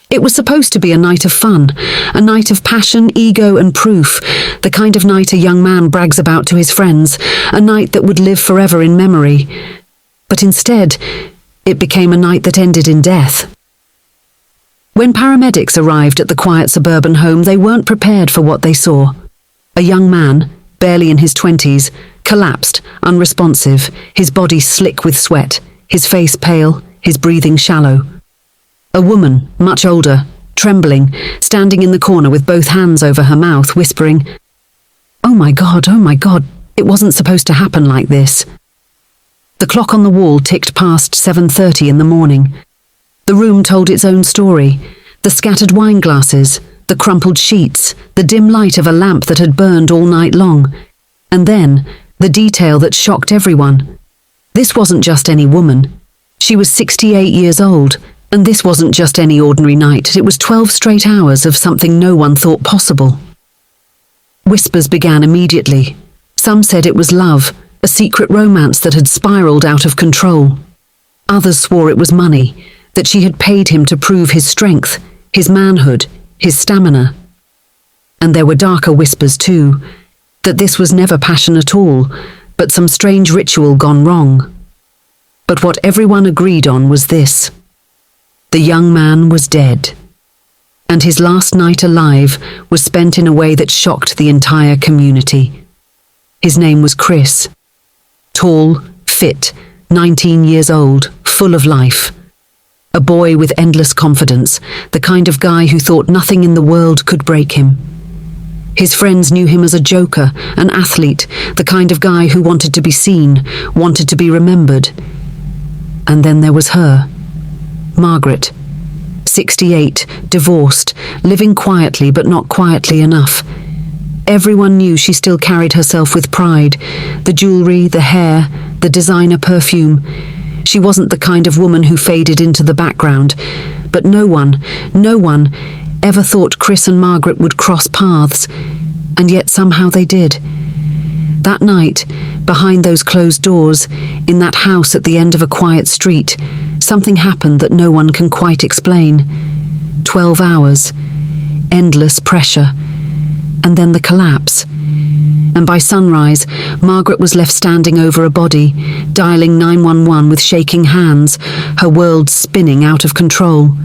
It was supposed to be a night of fun, a night of passion, ego and proof, the kind of night a young man brags about to his friends, a night that would live forever in memory. But instead, it became a night that ended in death. When paramedics arrived at the quiet suburban home, they weren't prepared for what they saw. A young man, barely in his 20s, collapsed, unresponsive, his body slick with sweat, his face pale, his breathing shallow. A woman, much older, trembling, standing in the corner with both hands over her mouth, whispering, oh my God, it wasn't supposed to happen like this." The clock on the wall ticked past 7:30 in the morning. The room told its own story. The scattered wine glasses, the crumpled sheets, the dim light of a lamp that had burned all night long. And then, the detail that shocked everyone. This wasn't just any woman. She was 68 years old, and this wasn't just any ordinary night. It was 12 straight hours of something no one thought possible. Whispers began immediately. Some said it was love, a secret romance that had spiraled out of control. Others swore it was money, that she had paid him to prove his strength, his manhood, his stamina. And there were darker whispers too, that this was never passion at all, but some strange ritual gone wrong. But what everyone agreed on was this: the young man was dead, and his last night alive was spent in a way that shocked the entire community. His name was Chris. Tall, fit, 19 years old, full of life. A boy with endless confidence, the kind of guy who thought nothing in the world could break him. His friends knew him as a joker, an athlete, the kind of guy who wanted to be seen, wanted to be remembered. And then there was her, Margaret, 68, divorced, living quietly but not quietly enough. Everyone knew she still carried herself with pride, the jewelry, the hair, the designer perfume. She wasn't the kind of woman who faded into the background, but no one ever thought Chris and Margaret would cross paths, and yet somehow they did. That night, behind those closed doors, in that house at the end of a quiet street, something happened that no one can quite explain. 12 hours, endless pressure, and then the collapse. And by sunrise, Margaret was left standing over a body, dialing 911 with shaking hands, her world spinning out of control.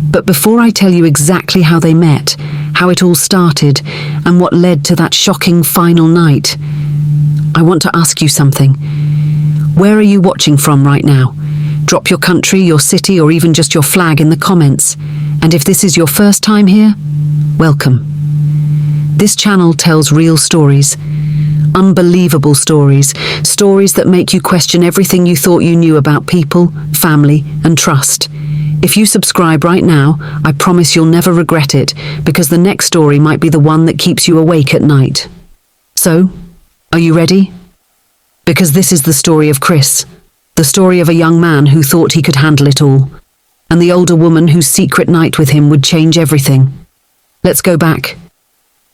But before I tell you exactly how they met, how it all started, and what led to that shocking final night, I want to ask you something. Where are you watching from right now? Drop your country, your city, or even just your flag in the comments. And if this is your first time here, welcome. This channel tells real stories, unbelievable stories, stories that make you question everything you thought you knew about people, family, and trust. If you subscribe right now, I promise you'll never regret it, because the next story might be the one that keeps you awake at night. So, are you ready? Because this is the story of Chris, the story of a young man who thought he could handle it all, and the older woman whose secret night with him would change everything. Let's go back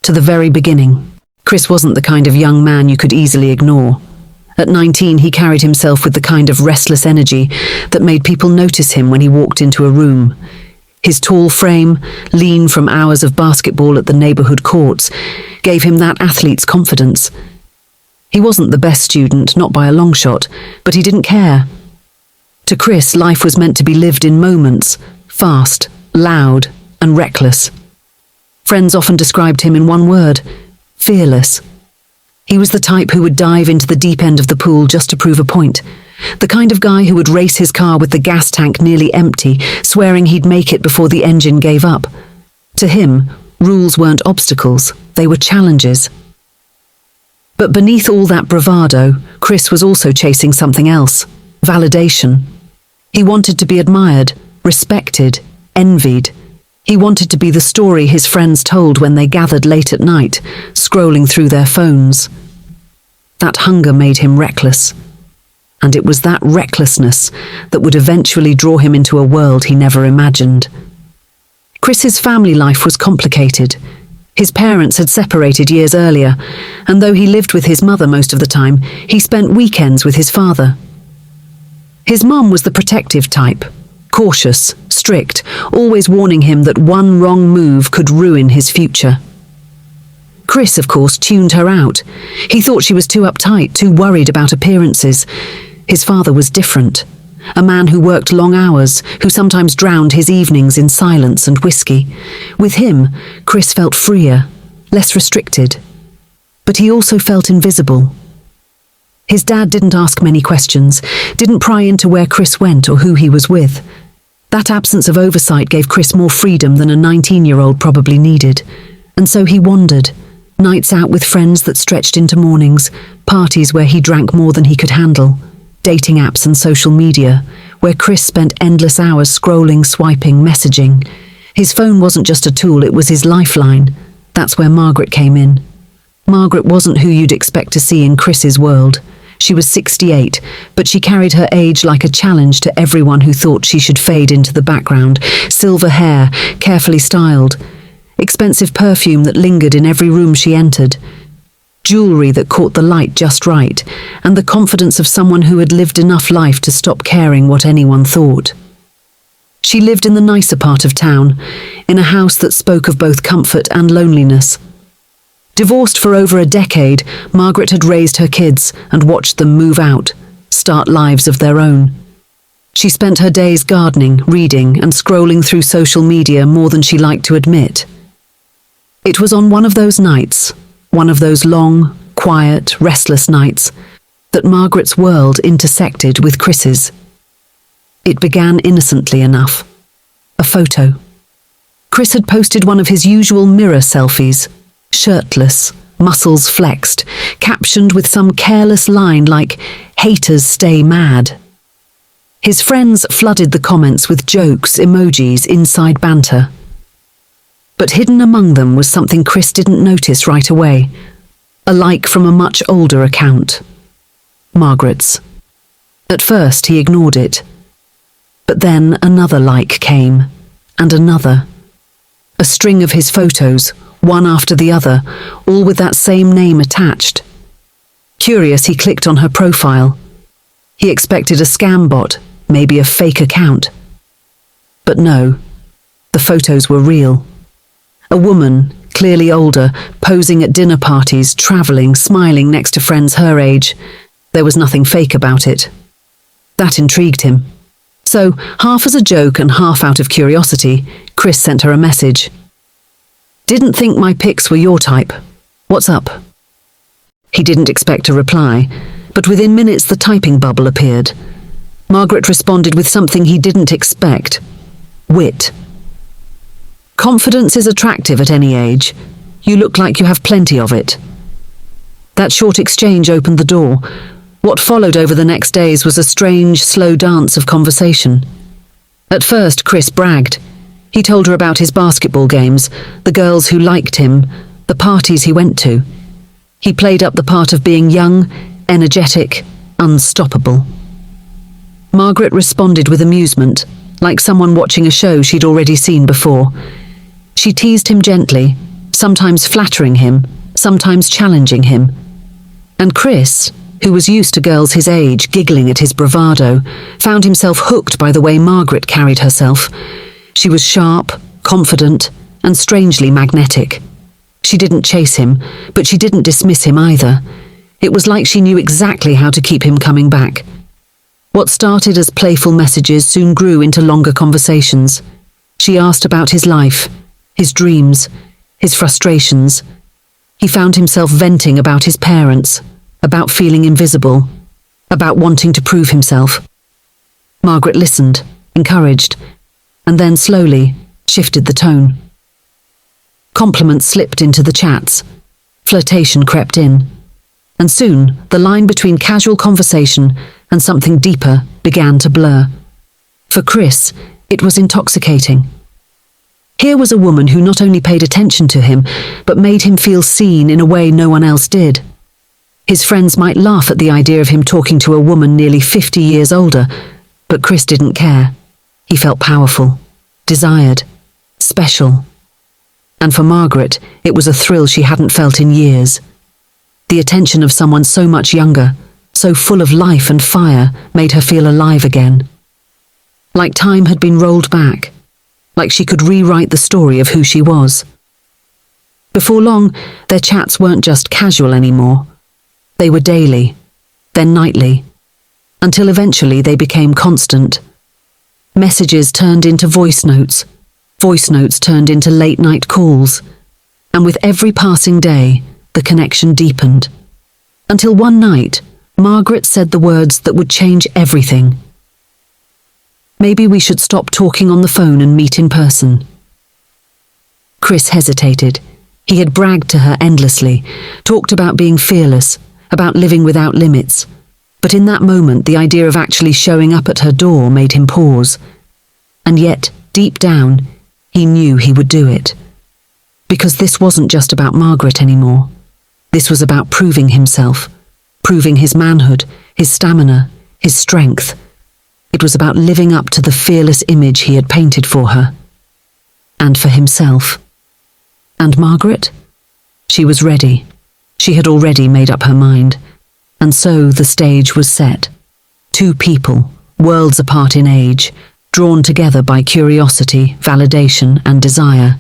to the very beginning. Chris wasn't the kind of young man you could easily ignore. At 19, he carried himself with the kind of restless energy that made people notice him when he walked into a room. His tall frame, lean from hours of basketball at the neighborhood courts, gave him that athlete's confidence. He wasn't the best student, not by a long shot, but he didn't care. To Chris, life was meant to be lived in moments, fast, loud, and reckless. Friends often described him in one word: fearless. He was the type who would dive into the deep end of the pool just to prove a point. The kind of guy who would race his car with the gas tank nearly empty, swearing he'd make it before the engine gave up. To him, rules weren't obstacles, they were challenges. But beneath all that bravado, Chris was also chasing something else: validation. He wanted to be admired, respected, envied. He wanted to be the story his friends told when they gathered late at night, scrolling through their phones. That hunger made him reckless. And it was that recklessness that would eventually draw him into a world he never imagined. Chris's family life was complicated. His parents had separated years earlier, and though he lived with his mother most of the time, he spent weekends with his father. His mom was the protective type, cautious, strict, always warning him that one wrong move could ruin his future. Chris, of course, tuned her out. He thought she was too uptight, too worried about appearances. His father was different. A man who worked long hours, who sometimes drowned his evenings in silence and whiskey. With him, Chris felt freer, less restricted. But he also felt invisible. His dad didn't ask many questions, didn't pry into where Chris went or who he was with. That absence of oversight gave Chris more freedom than a 19-year-old probably needed. And so he wandered. Nights out with friends that stretched into mornings, parties where he drank more than he could handle, dating apps and social media, where Chris spent endless hours scrolling, swiping, messaging. His phone wasn't just a tool, it was his lifeline. That's where Margaret came in. Margaret wasn't who you'd expect to see in Chris's world. She was 68, but she carried her age like a challenge to everyone who thought she should fade into the background. Silver hair, carefully styled. Expensive perfume that lingered in every room she entered. Jewelry that caught the light just right, and the confidence of someone who had lived enough life to stop caring what anyone thought. She lived in the nicer part of town, in a house that spoke of both comfort and loneliness. Divorced for over a decade, Margaret had raised her kids and watched them move out, start lives of their own. She spent her days gardening, reading, and scrolling through social media more than she liked to admit. It was on one of those nights, one of those long, quiet, restless nights, that Margaret's world intersected with Chris's. It began innocently enough. A photo. Chris had posted one of his usual mirror selfies, shirtless, muscles flexed, captioned with some careless line like, "Haters stay mad." His friends flooded the comments with jokes, emojis, inside banter. But hidden among them was something Chris didn't notice right away. A like from a much older account. Margaret's. At first he ignored it. But then another like came, and another. A string of his photos, one after the other, all with that same name attached. Curious, he clicked on her profile. He expected a scam bot, maybe a fake account. But no, the photos were real. A woman, clearly older, posing at dinner parties, travelling, smiling next to friends her age. There was nothing fake about it. That intrigued him. So, half as a joke and half out of curiosity, Chris sent her a message. "Didn't think my pics were your type. What's up?" He didn't expect a reply, but within minutes the typing bubble appeared. Margaret responded with something he didn't expect. Wit. "Confidence is attractive at any age. You look like you have plenty of it." That short exchange opened the door. What followed over the next days was a strange, slow dance of conversation. At first, Chris bragged. He told her about his basketball games, the girls who liked him, the parties he went to. He played up the part of being young, energetic, unstoppable. Margaret responded with amusement, like someone watching a show she'd already seen before. She teased him gently, sometimes flattering him, sometimes challenging him. And Chris, who was used to girls his age giggling at his bravado, found himself hooked by the way Margaret carried herself. She was sharp, confident, and strangely magnetic. She didn't chase him, but she didn't dismiss him either. It was like she knew exactly how to keep him coming back. What started as playful messages soon grew into longer conversations. She asked about his life, his dreams, his frustrations. He found himself venting about his parents, about feeling invisible, about wanting to prove himself. Margaret listened, encouraged, and then slowly shifted the tone. Compliments slipped into the chats. Flirtation crept in. And soon, the line between casual conversation and something deeper began to blur. For Chris, it was intoxicating. Here was a woman who not only paid attention to him, but made him feel seen in a way no one else did. His friends might laugh at the idea of him talking to a woman nearly 50 years older, but Chris didn't care. He felt powerful, desired, special. And for Margaret, it was a thrill she hadn't felt in years. The attention of someone so much younger, so full of life and fire, made her feel alive again. Like time had been rolled back, like she could rewrite the story of who she was. Before long, their chats weren't just casual anymore. They were daily, then nightly, until eventually they became constant. Messages turned into voice notes turned into late-night calls, and with every passing day, the connection deepened. Until one night, Margaret said the words that would change everything. "Maybe we should stop talking on the phone and meet in person." Chris hesitated. He had bragged to her endlessly, talked about being fearless, about living without limits. But in that moment, the idea of actually showing up at her door made him pause. And yet, deep down, he knew he would do it. Because this wasn't just about Margaret anymore. This was about proving himself, proving his manhood, his stamina, his strength. It was about living up to the fearless image he had painted for her. And for himself. And Margaret? She was ready. She had already made up her mind. And so the stage was set. Two people, worlds apart in age, drawn together by curiosity, validation, and desire.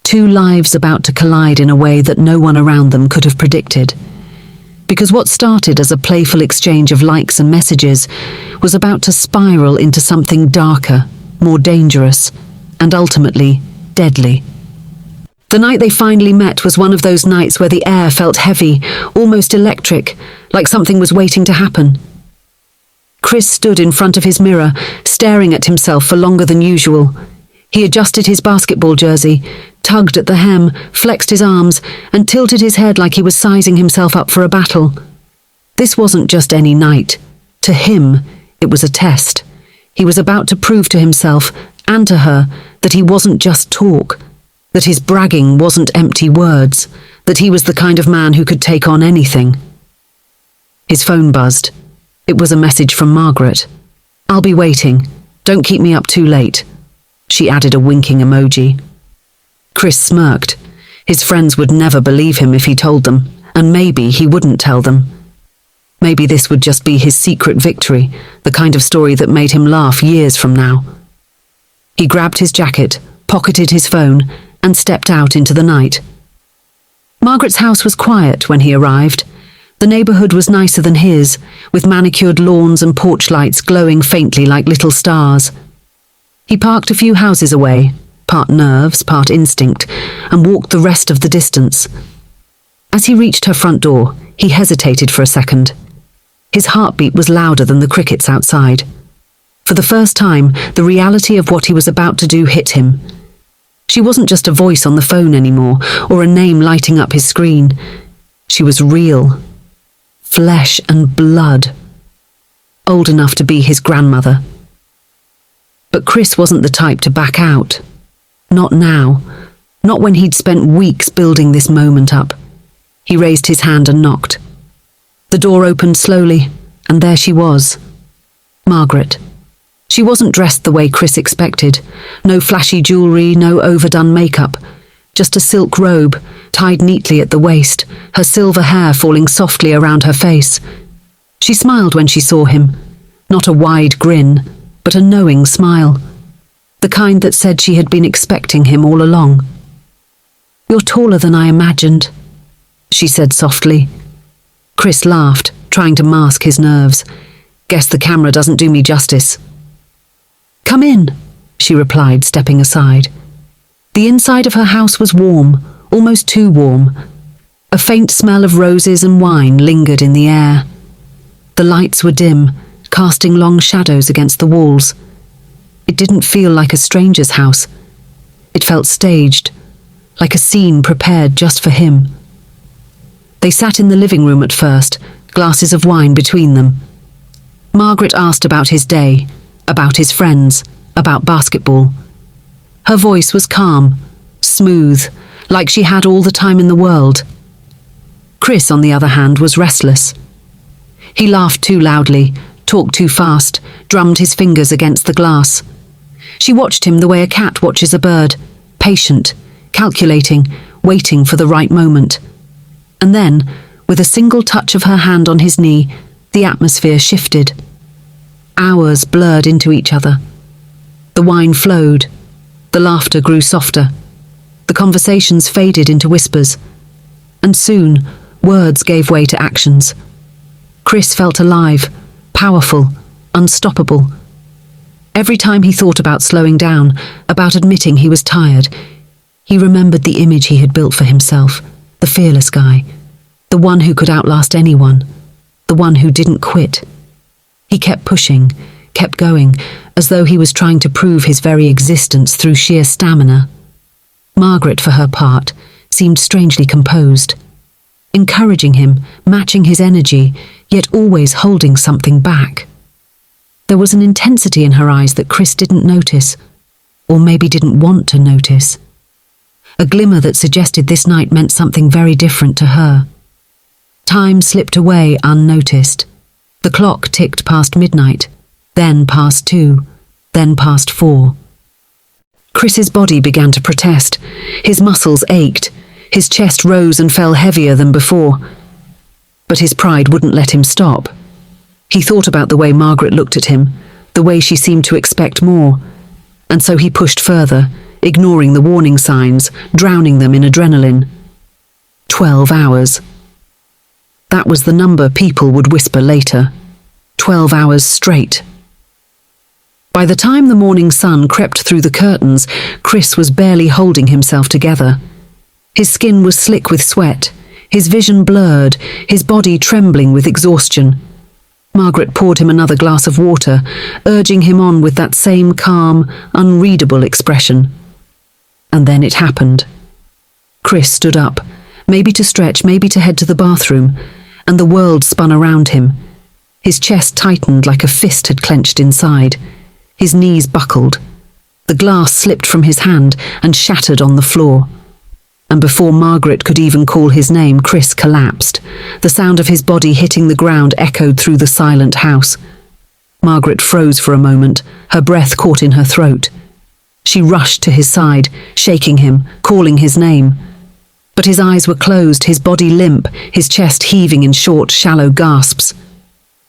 Two lives about to collide in a way that no one around them could have predicted. Because what started as a playful exchange of likes and messages was about to spiral into something darker, more dangerous, and ultimately deadly. The night they finally met was one of those nights where the air felt heavy, almost electric, like something was waiting to happen. Chris stood in front of his mirror, staring at himself for longer than usual. He adjusted his basketball jersey, tugged at the hem, flexed his arms, and tilted his head like he was sizing himself up for a battle. This wasn't just any night. To him, it was a test. He was about to prove to himself, and to her, that he wasn't just talk, that his bragging wasn't empty words, that he was the kind of man who could take on anything. His phone buzzed. It was a message from Margaret. "I'll be waiting. Don't keep me up too late." She added a winking emoji. Chris smirked. His friends would never believe him if he told them, and maybe he wouldn't tell them. Maybe this would just be his secret victory, the kind of story that made him laugh years from now. He grabbed his jacket, pocketed his phone, and stepped out into the night. Margaret's house was quiet when he arrived. The neighbourhood was nicer than his, with manicured lawns and porch lights glowing faintly like little stars. He parked a few houses away, part nerves, part instinct, and walked the rest of the distance. As he reached her front door, he hesitated for a second. His heartbeat was louder than the crickets outside. For the first time, the reality of what he was about to do hit him. She wasn't just a voice on the phone anymore, or a name lighting up his screen. She was real. Flesh and blood. Old enough to be his grandmother. But Chris wasn't the type to back out. Not now. Not when he'd spent weeks building this moment up. He raised his hand and knocked. The door opened slowly, and there she was. Margaret. She wasn't dressed the way Chris expected. No flashy jewellery, no overdone makeup. Just a silk robe, tied neatly at the waist, her silver hair falling softly around her face. She smiled when she saw him. Not a wide grin, but a knowing smile. The kind that said she had been expecting him all along. "You're taller than I imagined," she said softly. Chris laughed, trying to mask his nerves. "Guess the camera doesn't do me justice." "Come in," she replied, stepping aside. The inside of her house was warm, almost too warm. A faint smell of roses and wine lingered in the air. The lights were dim, casting long shadows against the walls. It didn't feel like a stranger's house. It felt staged, like a scene prepared just for him. They sat in the living room at first, glasses of wine between them. Margaret asked about his day, about his friends, about basketball. Her voice was calm, smooth, like she had all the time in the world. Chris, on the other hand, was restless. He laughed too loudly, talked too fast, drummed his fingers against the glass. She watched him the way a cat watches a bird, patient, calculating, waiting for the right moment. And then, with a single touch of her hand on his knee, the atmosphere shifted. Hours blurred into each other. The wine flowed. The laughter grew softer. The conversations faded into whispers. And soon, words gave way to actions. Chris felt alive, powerful, unstoppable. Every time he thought about slowing down, about admitting he was tired, he remembered the image he had built for himself, the fearless guy, the one who could outlast anyone, the one who didn't quit. He kept pushing, kept going, as though he was trying to prove his very existence through sheer stamina. Margaret, for her part, seemed strangely composed, encouraging him, matching his energy, yet always holding something back. There was an intensity in her eyes that Chris didn't notice, or maybe didn't want to notice. A glimmer that suggested this night meant something very different to her. Time slipped away unnoticed. The clock ticked past midnight, then past 2, then past 4. Chris's body began to protest. His muscles ached. His chest rose and fell heavier than before. But his pride wouldn't let him stop. He thought about the way Margaret looked at him, the way she seemed to expect more. And so he pushed further, ignoring the warning signs, drowning them in adrenaline. 12 hours. That was the number people would whisper later. 12 hours straight. By the time the morning sun crept through the curtains, Chris was barely holding himself together. His skin was slick with sweat, his vision blurred, his body trembling with exhaustion. Margaret poured him another glass of water, urging him on with that same calm, unreadable expression. And then it happened. Chris stood up, maybe to stretch, maybe to head to the bathroom, and the world spun around him. His chest tightened like a fist had clenched inside. His knees buckled. The glass slipped from his hand and shattered on the floor. And before Margaret could even call his name, Chris collapsed. The sound of his body hitting the ground echoed through the silent house. Margaret froze for a moment, her breath caught in her throat. She rushed to his side, shaking him, calling his name. But his eyes were closed, his body limp, his chest heaving in short, shallow gasps.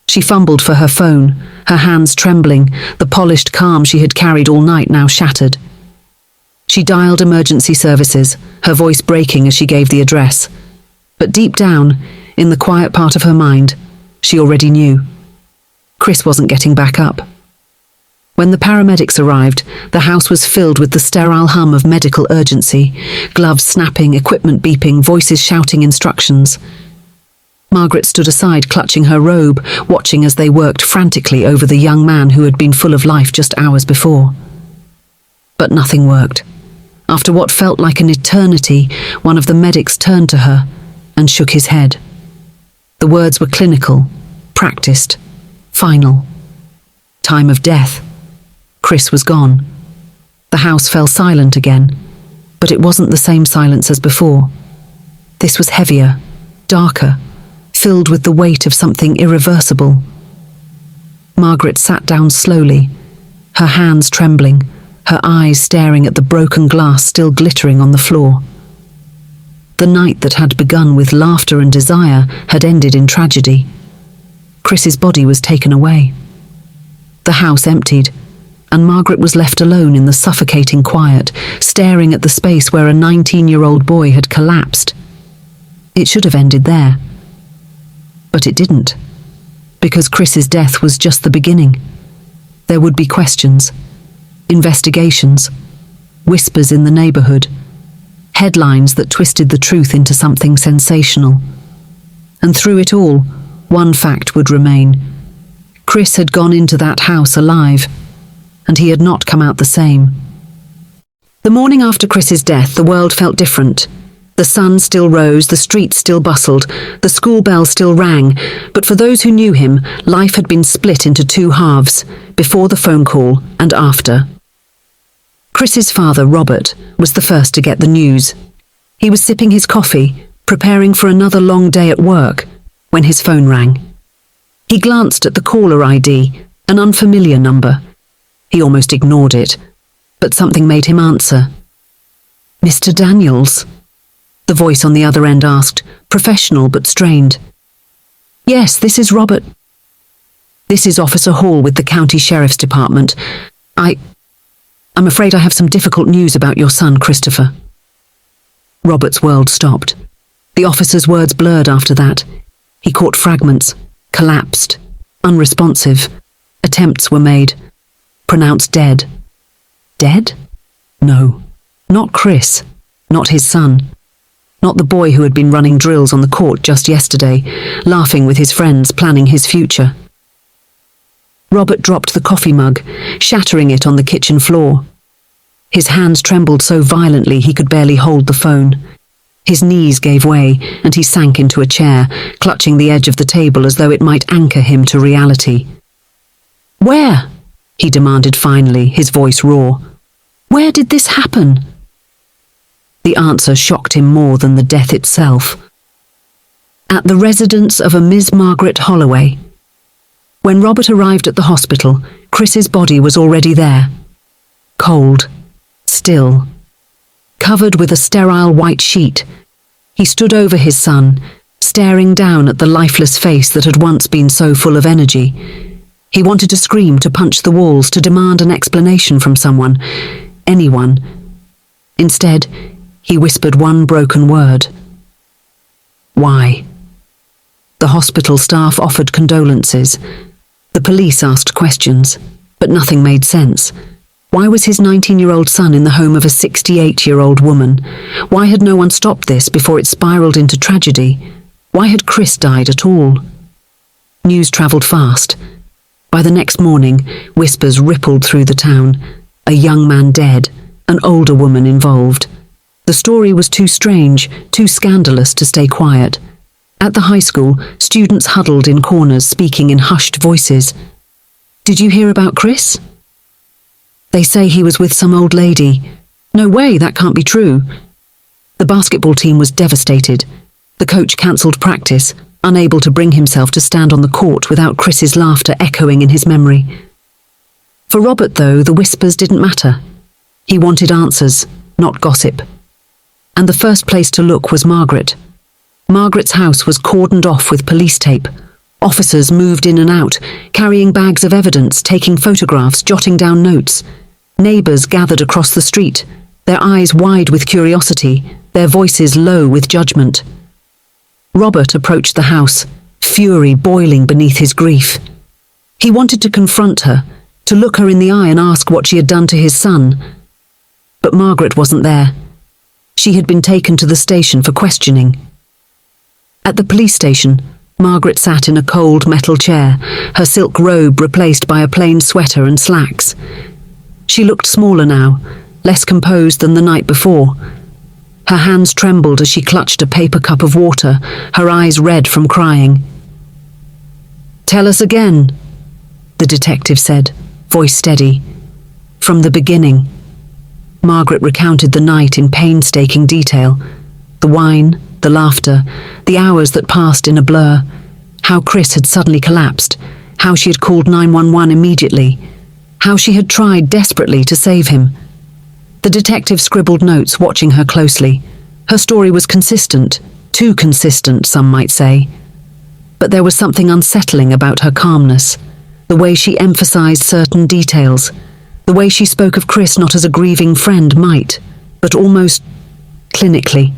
She fumbled for her phone, her hands trembling, the polished calm she had carried all night now shattered. She dialed emergency services, her voice breaking as she gave the address. But deep down, in the quiet part of her mind, she already knew. Chris wasn't getting back up. When the paramedics arrived, the house was filled with the sterile hum of medical urgency, gloves snapping, equipment beeping, voices shouting instructions. Margaret stood aside, clutching her robe, watching as they worked frantically over the young man who had been full of life just hours before. But nothing worked. After what felt like an eternity, one of the medics turned to her and shook his head. The words were clinical, practiced, final. Time of death. Chris was gone. The house fell silent again, but it wasn't the same silence as before. This was heavier, darker, filled with the weight of something irreversible. Margaret sat down slowly, her hands trembling, her eyes staring at the broken glass still glittering on the floor. The night that had begun with laughter and desire had ended in tragedy. Chris's body was taken away. The house emptied, and Margaret was left alone in the suffocating quiet, staring at the space where a 19-year-old boy had collapsed. It should have ended there. But it didn't, because Chris's death was just the beginning. There would be questions, investigations, whispers in the neighborhood, headlines that twisted the truth into something sensational. And through it all, one fact would remain. Chris had gone into that house alive, and he had not come out the same. The morning after Chris's death, the world felt different. The sun still rose, the streets still bustled, the school bell still rang, but for those who knew him, life had been split into two halves, before the phone call and after. Chris's father, Robert, was the first to get the news. He was sipping his coffee, preparing for another long day at work, when his phone rang. He glanced at the caller ID, an unfamiliar number. He almost ignored it, but something made him answer. "Mr. Daniels?" The voice on the other end asked, professional but strained. "Yes, this is Robert. This is Officer Hall with the County Sheriff's Department. I'm afraid I have some difficult news about your son, Christopher. Robert's world stopped. The officer's words blurred after that. He caught fragments, collapsed, unresponsive. Attempts were made. Pronounced dead. Dead? No. Not Chris. Not his son. Not the boy who had been running drills on the court just yesterday, laughing with his friends, planning his future. Robert dropped the coffee mug, shattering it on the kitchen floor. His hands trembled so violently he could barely hold the phone. His knees gave way, and he sank into a chair, clutching the edge of the table as though it might anchor him to reality. "Where?" he demanded finally, his voice raw. "Where did this happen?" The answer shocked him more than the death itself. At the residence of a Miss Margaret Holloway. When Robert arrived at the hospital, Chris's body was already there. Cold. Still. Covered with a sterile white sheet. He stood over his son, staring down at the lifeless face that had once been so full of energy. He wanted to scream, to punch the walls, to demand an explanation from someone. Anyone. Instead, he whispered one broken word. Why? The hospital staff offered condolences. The police asked questions, but nothing made sense. Why was his 19-year-old son in the home of a 68-year-old woman? Why had no one stopped this before it spiraled into tragedy? Why had Chris died at all? News travelled fast. By the next morning, whispers rippled through the town. A young man dead, an older woman involved. The story was too strange, too scandalous to stay quiet. At the high school, students huddled in corners, speaking in hushed voices. "Did you hear about Chris?" "They say he was with some old lady." "No way, that can't be true." The basketball team was devastated. The coach cancelled practice, unable to bring himself to stand on the court without Chris's laughter echoing in his memory. For Robert, though, the whispers didn't matter. He wanted answers, not gossip. And the first place to look was Margaret. Margaret's house was cordoned off with police tape. Officers moved in and out, carrying bags of evidence, taking photographs, jotting down notes. Neighbours gathered across the street, their eyes wide with curiosity, their voices low with judgment. Robert approached the house, fury boiling beneath his grief. He wanted to confront her, to look her in the eye and ask what she had done to his son. But Margaret wasn't there. She had been taken to the station for questioning. At the police station, Margaret sat in a cold metal chair, her silk robe replaced by a plain sweater and slacks. She looked smaller now, less composed than the night before. Her hands trembled as she clutched a paper cup of water, her eyes red from crying. "Tell us again," the detective said, voice steady. "From the beginning." Margaret recounted the night in painstaking detail. The wine, the laughter, the hours that passed in a blur. How Chris had suddenly collapsed. How she had called 911 immediately. How she had tried desperately to save him. The detective scribbled notes, watching her closely. Her story was consistent. Too consistent, some might say. But there was something unsettling about her calmness. The way she emphasized certain details. The way she spoke of Chris not as a grieving friend might, but almost clinically.